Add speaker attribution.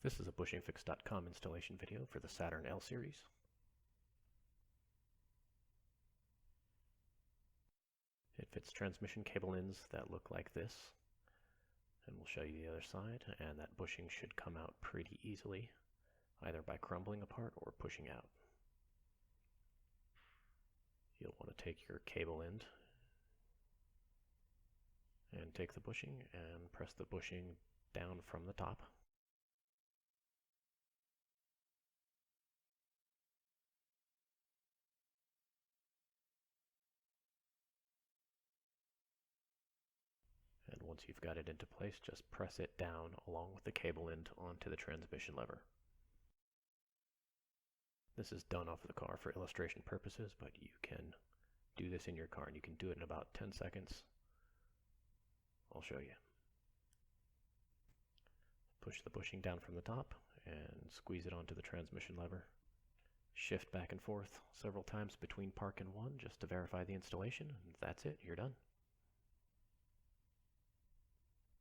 Speaker 1: This is a BushingFix.com installation video for the Saturn L series. It fits transmission cable ends that look like this, and we'll show you the other side, and that bushing should come out pretty easily, either by crumbling apart or pushing out. You'll want to take your cable end and take the bushing and press the bushing down from the top. And once you've got it into place, just press it down along with the cable end onto the transmission lever. This is done off the car for illustration purposes, but you can do this in your car, and you can do it in about 10 seconds. I'll show you. Push the bushing down from the top and squeeze it onto the transmission lever. Shift back and forth several times between park and 1 just to verify the installation, and that's it, you're done.